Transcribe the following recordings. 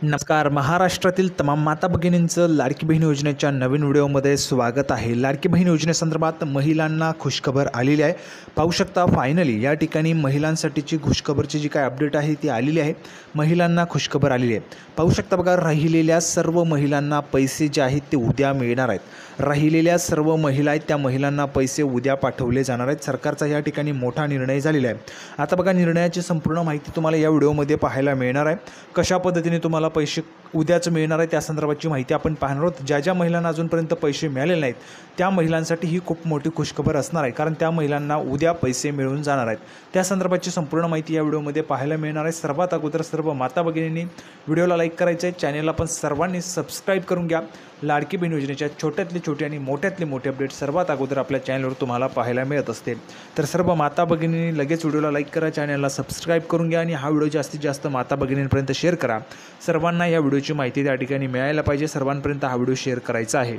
नमस्कार. महाराष्ट्रातील तमाम माता भगिनींचं लाडकी बहीण योजनेच्या नवीन व्हिडिओमध्ये स्वागत आहे. लाडकी बहीण योजनेसंदर्भात महिलांना खुशखबर आलेली आहे. पाहू शकता फायनली या ठिकाणी महिलांसाठीची खुशखबरची जी काय अपडेट आहे ती आलेली आहे. महिलांना खुशखबर आलेली आहे. पाहू शकता बघा, राहिलेल्या सर्व महिलांना पैसे जे आहेत ते उद्या मिळणार आहेत. राहिलेल्या सर्व महिला आहेत त्या महिलांना पैसे उद्या पाठवले जाणार आहेत. सरकारचा या ठिकाणी मोठा निर्णय झालेला आहे. आता बघा, निर्णयाची संपूर्ण माहिती तुम्हाला या व्हिडिओमध्ये पाहायला मिळणार आहे. कशा पद्धतीने तुम्हाला पैसे उद्याच मिळणार आहे त्या संदर्भाची माहिती आपण पाहणार आहोत. ज्या ज्या महिलांना अजूनपर्यंत पैसे मिळालेले नाहीत त्या महिलांसाठी ही खूप मोठी खुशखबर असणार आहे, कारण त्या महिलांना उद्या पैसे मिळून जाणार आहेत. त्या संदर्भाची संपूर्ण माहिती या व्हिडिओमध्ये पाहायला मिळणार आहे. सर्वात अगोदर सर्व माता भगिनींनी व्हिडिओला लाईक करायचं आहे. चॅनेलला पण सर्वांनी सबस्क्राईब करून घ्या. लाडकी बहीण योजनेच्या छोट्यातले छोटे आणि मोठ्यातले मोठे अपडेट सर्वात अगोदर आपल्या चॅनलवर तुम्हाला पाहायला मिळत असते. तर सर्व माता भगिनींनी लगेच व्हिडिओला लाईक करा, चॅनलला सबस्क्राईब करून घ्या आणि हा व्हिडिओ जास्तीत जास्त माता भगिनींपर्यंत शेअर करा. सर्वांना या व्हिडिओची माहिती त्या ठिकाणी मिळायला पाहिजे. सर्वांपर्यंत हा व्हिडिओ शेअर करायचा आहे.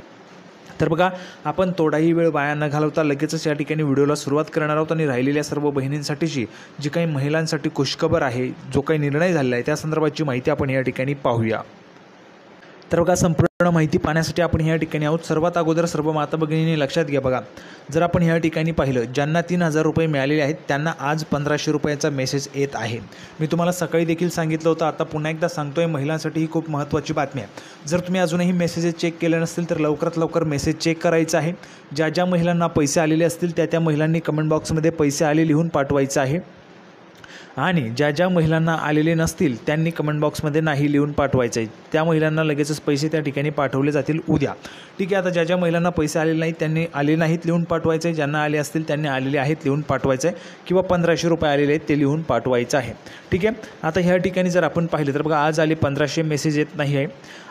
तर बघा, आपण थोडाही वेळ वाया न घालवता लगेचच या ठिकाणी व्हिडिओला सुरुवात करणार आहोत आणि राहिलेल्या सर्व बहिणींसाठीची जी काही महिलांसाठी खुशखबर आहे, जो काही निर्णय झालेला आहे त्या संदर्भाची माहिती आपण या ठिकाणी पाहूया. तर बघा, संपूर्ण माहिती पाहण्यासाठी आपण या ठिकाणी आहोत. सर्वात अगोदर सर्व माता भगिनींनी लक्षात घ्या. बघा, जर आपण या ठिकाणी पाहिलं, ज्यांना 3,000 रुपये मिळालेले आहेत त्यांना आज 1,500 रुपयाचा मेसेज येत आहे. मी तुम्हाला सकाळी देखील सांगितलं होतं, आता पुन्हा एकदा सांगतोय, महिलांसाठी ही खूप महत्त्वाची बातमी आहे. जर तुम्ही अजूनही मेसेजेस चेक केले नसतील तर लवकरात लवकर मेसेज चेक करायचा आहे. ज्या ज्या महिलांना पैसे आलेले असतील त्या महिलांनी कमेंट बॉक्समध्ये पैसे आले लिहून पाठवायचं आहे आणि ज्या ज्या महिलांना आलेले नसतील त्यांनी कमेंट बॉक्समध्ये नाही लिहून पाठवायचं आहे. त्या महिलांना लगेचच पैसे त्या ठिकाणी पाठवले जातील उद्या. ठीक आहे. आता ज्या ज्या महिलांना पैसे आलेले नाहीत त्यांनी आले नाहीत लिहून पाठवायचं आहे. ज्यांना आले असतील त्यांनी आलेले आहेत लिहून पाठवायचं आहे, किंवा 1,500 रुपये आलेले आहेत ते लिहून पाठवायचं आहे. ठीक आहे. आता ह्या ठिकाणी जर आपण पाहिलं तर बघा, आज आले 1,500 मेसेज येत नाही आहे.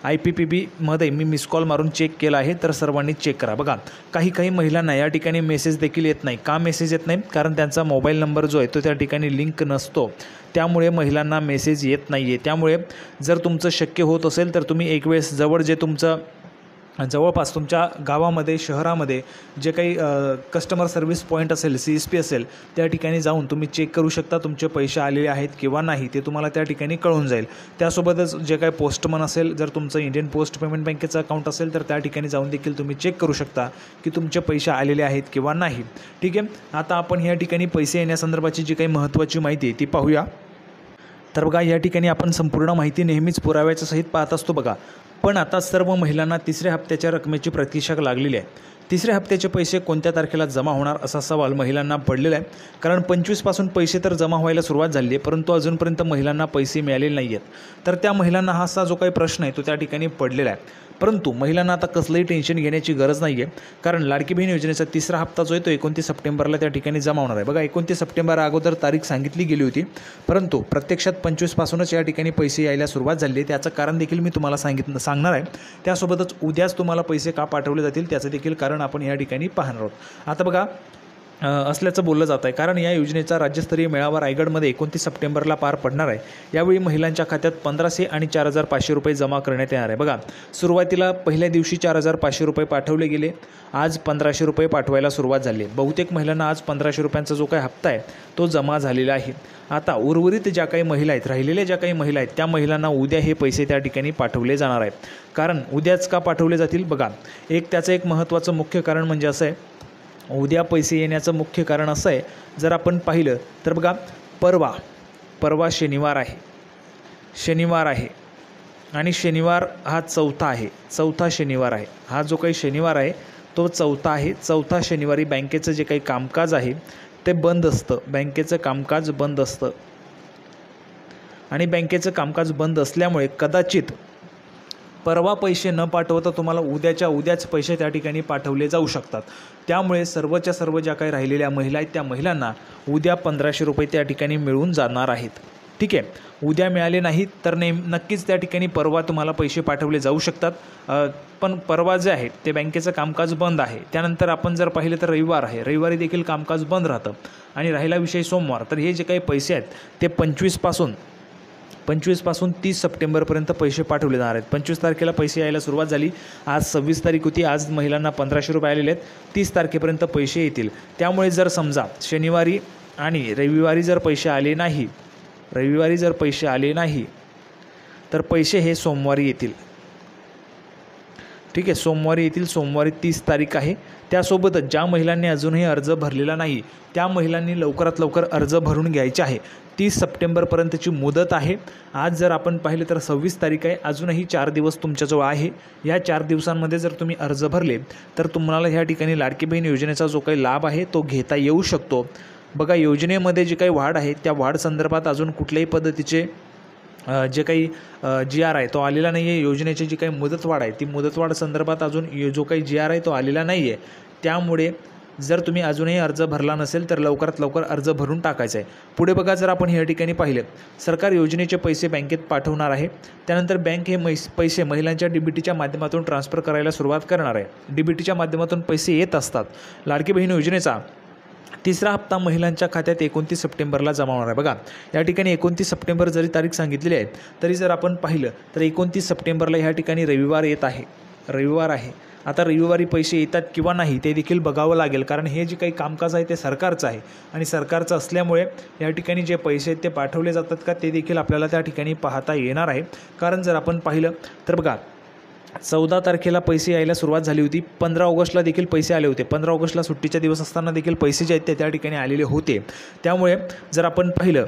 IPPBमध्ये मी मिस कॉल मारून चेक केला आहे, तर सर्वांनी चेक करा. बघा, काही महिलांना या ठिकाणी मेसेज देखील येत नाही. का मेसेज येत नाही? कारण त्यांचा मोबाईल नंबर जो आहे तो त्या ठिकाणी लिंक नसतो, त्यामुळे महिलांना मेसेज येत नाही आहे. त्यामुळे जर तुमचं शक्य होत असेल तर तुम्ही एक वेळेस जवळ जे तुमचं जवळपास तुमच्या गावामध्ये शहरामध्ये जे काही कस्टमर सर्व्हिस पॉईंट असेल, CSP असेल, त्या ठिकाणी जाऊन तुम्ही चेक करू शकता तुमचे पैसे आलेले आहेत किंवा नाही, ते तुम्हाला त्या ठिकाणी कळून जाईल. त्यासोबतच जे काही पोस्टमन असेल, जर तुमचं इंडियन पोस्ट पेमेंट बँकेचं अकाउंट असेल तर त्या ठिकाणी जाऊन देखील तुम्ही चेक करू शकता की तुमचे पैसे आलेले आहेत किंवा नाही. ठीक आहे. आता आपण या ठिकाणी पैसे येण्यासंदर्भाची जी काही महत्त्वाची माहिती आहे ती पाहूया. तर बघा, या ठिकाणी आपण संपूर्ण माहिती नेहमीच पुराव्याच्या सहित पाहत असतो. बघा, पण आता सर्व महिलांना तिसऱ्या हप्त्याच्या रकमेची प्रतीक्षा लागलेली आहे. तिसऱ्या हप्त्याचे पैसे कोणत्या तारखेला जमा होणार असा सवाल महिलांना पडलेला आहे. कारण 25पासून पैसे तर जमा व्हायला सुरुवात झाली आहे, परंतु अजूनपर्यंत महिलांना पैसे मिळालेले नाही आहेत. तर त्या महिलांना हा असा जो काही प्रश्न आहे तो त्या ठिकाणी पडलेला आहे. परंतु महिलांना आता कसलंही टेन्शन घेण्याची गरज नाही आहे, कारण लाडकी बहीण योजनेचा तिसरा हप्ता जो आहे तो 29 सप्टेंबरला त्या ठिकाणी जमा होणार आहे. बघा, 29 सप्टेंबर अगोदर तारीख सांगितली गेली होती, परंतु प्रत्यक्षात 25पासूनच या ठिकाणी पैसे यायला सुरुवात झाली आहे. त्याचं कारण देखील मी तुम्हाला सांगणार आहे. त्यासोबतच उद्याच तुम्हाला पैसे का पाठवले जातील त्याचं देखील कारण आपण या ठिकाणी पाहणार आहोत. आता बघा, असल्याचं बोललं जात आहे, कारण या योजनेचा राज्यस्तरीय मेळावा रायगडमध्ये 29 सप्टेंबरला पार पडणार आहे. यावेळी महिलांच्या खात्यात 1,500 आणि 4,500 रुपये जमा करण्यात येणार आहे. बघा, सुरुवातीला पहिल्या दिवशी 4,500 रुपये पाठवले गेले. आज 1,500 रुपये पाठवायला सुरुवात झाली आहे. बहुतेक महिलांना आज 1,500 रुपयांचा जो काही हप्ता आहे तो जमा झालेला आहे. आता उर्वरित ज्या काही महिला आहेत, राहिलेल्या ज्या काही महिला आहेत त्या महिलांना उद्या हे पैसे त्या ठिकाणी पाठवले जाणार आहेत. कारण उद्याच का पाठवले जातील? बघा, त्याचं एक महत्त्वाचं मुख्य कारण म्हणजे असं आहे, उद्या पैसे येण्याचं मुख्य कारण असं आहे, जर आपण पाहिलं तर बघा, परवा शनिवार आहे आणि शनिवार हा चौथा शनिवार आहे. हा जो काही शनिवार आहे तो चौथा आहे. चौथा शनिवारी बँकेचं जे काही कामकाज आहे ते बंद असतं. बँकेचं कामकाज बंद असतं आणि बँकेचं कामकाज बंद असल्यामुळे कदाचित परवा पैसे न पाठवता तुम्हाला उद्याच पैसे त्या ठिकाणी पाठवले जाऊ शकतात. त्यामुळे सर्वच्या सर्व ज्या काही राहिलेल्या महिला आहेत त्या महिलांना उद्या 1,500 रुपये त्या ठिकाणी मिळून जाणार आहेत. ठीक आहे. उद्या मिळाले नाहीत तर नक्कीच त्या ठिकाणी परवा तुम्हाला पैसे पाठवले जाऊ शकतात. पण परवा जे आहे ते बँकेचं कामकाज बंद आहे. त्यानंतर आपण जर पाहिलं तर रविवार आहे, रविवारी देखील कामकाज बंद राहतं. आणि राहिला विषय सोमवार, तर हे जे काही पैसे आहेत ते 25पासून 30 सप्टेंबरपर्यंत पैसे पाठवले जाणार आहेत. 25 तारखेला पैसे यायला सुरुवात झाली. आज 26 तारीख होती. आज महिलांना 1,500 रुपये आलेले आहेत. 30 तारखेपर्यंत पैसे येतील. त्यामुळे जर समजा शनिवारी आणि रविवारी जर पैसे आले नाही तर पैसे हे सोमवारी येतील. ठीक आहे, सोमवारी येतील. सोमवारी 30 तारीख आहे. त्यासोबतच ज्या महिलांनी अजूनही अर्ज भरलेला नाही त्या महिलांनी लवकरात लवकर अर्ज भरून घ्यायचे आहे. 30 सप्टेंबरपर्यंतची मुदत आहे. आज जर आपण पाहिलं तर 26 तारीख आहे. अजूनही 4 दिवस तुमच्याजवळ आहे. या 4 दिवसांमध्ये जर तुम्ही अर्ज भरले तर तुम्हाला ह्या ठिकाणी लाडकी बहीण योजनेचा जो काही लाभ आहे तो घेता येऊ शकतो. बघा, योजनेमध्ये जी काही वाढ आहे त्या वाढ संदर्भात अजून कुठल्याही पद्धतीचे जे काही GR आहे तो आलेला नाही आहे. योजनेची जी काही मुदतवाढ आहे ती मुदतवाढ संदर्भात अजून जो काही GR आहे तो आलेला नाही आहे. त्यामुळे जर तुम्ही अजूनही अर्ज भरला नसेल तर लवकरात लवकर अर्ज भरून टाकायचा आहे. पुढे बघा, जर आपण या ठिकाणी पाहिलं, सरकार योजनेचे पैसे बँकेत पाठवणार आहे. त्यानंतर बँक हे पैसे महिलांच्या DBTच्या माध्यमातून ट्रान्सफर करायला सुरुवात करणार आहे. DBTच्या माध्यमातून पैसे येत असतात. लाडकी बहीण योजनेचा 3रा हप्ता महिलांच्या खात्यात 29 सप्टेंबरला जमा होणार आहे. बघा, या ठिकाणी 29 सप्टेंबर जरी तारीख सांगितलेली आहे तरी जर आपण पाहिलं तर 29 सप्टेंबरला ह्या ठिकाणी रविवार येत आहे. रविवार आहे. आता रविवारी पैसे येतात किंवा नाही ते देखील बघावं लागेल, कारण हे जे काही कामकाज आहे ते सरकारचं आहे आणि सरकारचं असल्यामुळे या ठिकाणी जे पैसे आहेत ते पाठवले जातात का ते देखील आपल्याला त्या ठिकाणी पाहता येणार आहे. कारण जर आपण पाहिलं तर बघा, 14 तारखेला पैसे यायला सुरुवात झाली होती. 15 ऑगस्टला देखील पैसे आले होते. 15 ऑगस्टला सुट्टीचा दिवस असताना देखील पैसे जे आहेत ते त्या ठिकाणी आलेले होते. त्यामुळे जर आपण पाहिलं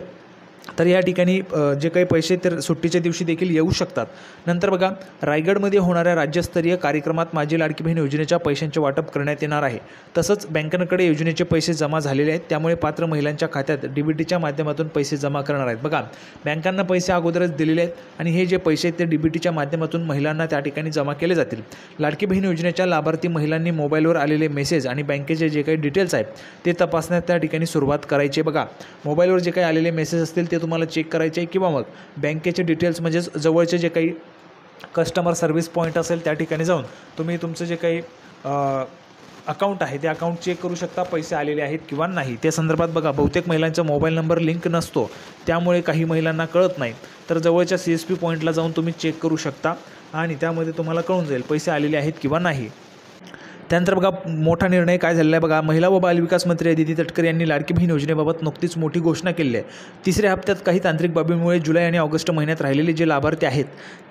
तर या ठिकाणी जे काही पैसे तर सुट्टीच्या दिवशी देखील येऊ शकतात. नंतर बघा, रायगडमध्ये होणाऱ्या राज्यस्तरीय कार्यक्रमात माझी लाडकी बहीण योजनेच्या पैशांचे वाटप करण्यात येणार आहे. तसंच बँकांकडे योजनेचे पैसे जमा झालेले आहेत. त्यामुळे पात्र महिलांच्या खात्यात DBTच्या माध्यमातून पैसे जमा करणार आहेत. बघा, बँकांना पैसे अगोदरच दिलेले आहेत आणि हे जे पैसे आहेत ते DBTच्या माध्यमातून महिलांना त्या ठिकाणी जमा केले जातील. लाडकी बहीण योजनेच्या लाभार्थी महिलांनी मोबाईलवर आलेले मेसेज आणि बँकेचे जे काही डिटेल्स आहेत ते तपासण्यात त्या ठिकाणी सुरुवात करायची. बघा, मोबाईलवर जे काही आलेले मेसेज असतील ते तुम्हाला चेक करायचे आहे किंवा मग बँकेचे डिटेल्स म्हणजेच जवळचे जे काही कस्टमर सर्व्हिस पॉईंट असेल त्या ठिकाणी जाऊन तुम्ही तुमचं जे काही अकाउंट आहे ते अकाउंट चेक करू शकता, पैसे आलेले आहेत किंवा नाही. त्या संदर्भात बघा, बहुतेक महिलांचा मोबाईल नंबर लिंक नसतो त्यामुळे काही महिलांना कळत नाही. तर जवळच्या CSP पॉईंटला जाऊन तुम्ही चेक करू शकता आणि त्यामध्ये तुम्हाला कळून जाईल पैसे आलेले आहेत किंवा नाही. त्यानंतर बघा, मोठा निर्णय काय झालेला आहे बघा, महिला व बालविकास मंत्री अदिती तटकरे यांनी लाडकी बहीण योजनेबाबत नुकतीच मोठी घोषणा केली आहे. 3ऱ्या हप्त्यात काही तांत्रिक बाबीमुळे जुलै आणि ऑगस्ट महिन्यात राहिलेले जे लाभार्थी आहेत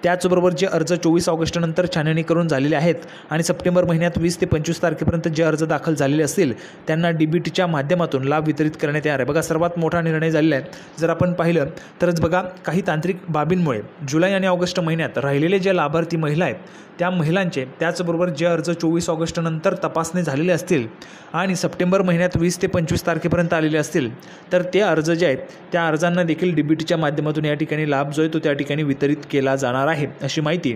त्याचबरोबर जे अर्ज 24 ऑगस्टनंतर छाननी करून झालेले आहेत आणि सप्टेंबर महिन्यात 20 ते 25 तारखेपर्यंत जे अर्ज दाखल झालेले असतील त्यांना DBTच्या माध्यमातून लाभ वितरित करण्यात येणार आहे. बघा, सर्वात मोठा निर्णय झालेला आहे. जर आपण पाहिलं तरच बघा, काही तांत्रिक बाबींमुळे जुलै आणि ऑगस्ट महिन्यात राहिलेले जे लाभार्थी महिला आहेत त्या महिलांचे त्याचबरोबर जे अर्ज 24 ऑगस्टनंतर तपासणी झालेले असतील आणि सप्टेंबर महिन्यात 20 ते 25 तारखेपर्यंत आलेले असतील तर ते अर्ज जे आहेत त्या अर्जांना देखील DBTच्या माध्यमातून या ठिकाणी लाभ जो आहे तो त्या ठिकाणी वितरित केला जाणार आहे, अशी माहिती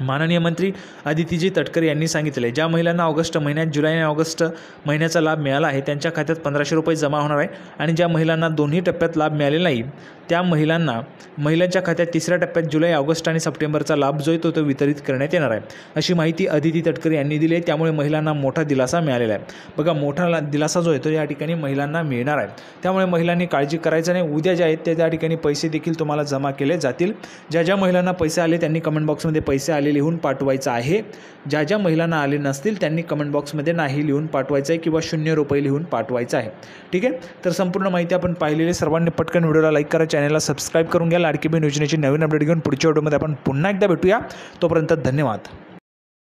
माननीय मंत्री अदितीजी तटकरे यांनी सांगितले. ज्या महिलांना ऑगस्ट महिन्यात जुलै आणि ऑगस्ट महिन्याचा लाभ मिळाला आहे त्यांच्या खात्यात 1500 रुपये जमा होणार आहे आणि ज्या महिलांना दोन्ही टप्प्यात लाभ मिळालेला नाही त्या महिलांच्या खात्यात 3ऱ्या टप्प्यात जुलै, ऑगस्ट आणि सप्टेंबरचा लाभ जो आहे तो वितरित करण्यात येणार आहे, अशी माहिती अदिती तटकरे यांनी दिली आहे. त्यामुळे महिलांना मोठा दिलासा मिळालेला आहे. बघा, मोठा दिलासा जो आहे तो या ठिकाणी महिलांना मिळणार आहे. त्यामुळे महिलांनी काळजी करायचं नाही. उद्या जे आहेत ते त्या ठिकाणी पैसे देखील तुम्हाला जमा केले जातील. ज्या महिलांना पैसे आले त्यांनी कमेंट बॉक्समध्ये पैसे आले लिहून पाठवायचं आहे. ज्या महिलांना आले नसतील त्यांनी कमेंट बॉक्समध्ये नाही लिहून पाठवायचं आहे किंवा 0 रुपये लिहून पाठवायचं आहे. ठीक आहे, तर संपूर्ण माहिती आपण पाहिलेली. सर्वांनी पटकन व्हिडिओला लाईक करा, चॅनलला सबस्क्राईब करून घ्या. लाडकी बहीण योजनेची नवीन अपडेट घेऊन पुढच्या व्हिडिओमध्ये आपण पुन्हा एकदा भेटूया. तोपर्यंत धन्यवाद.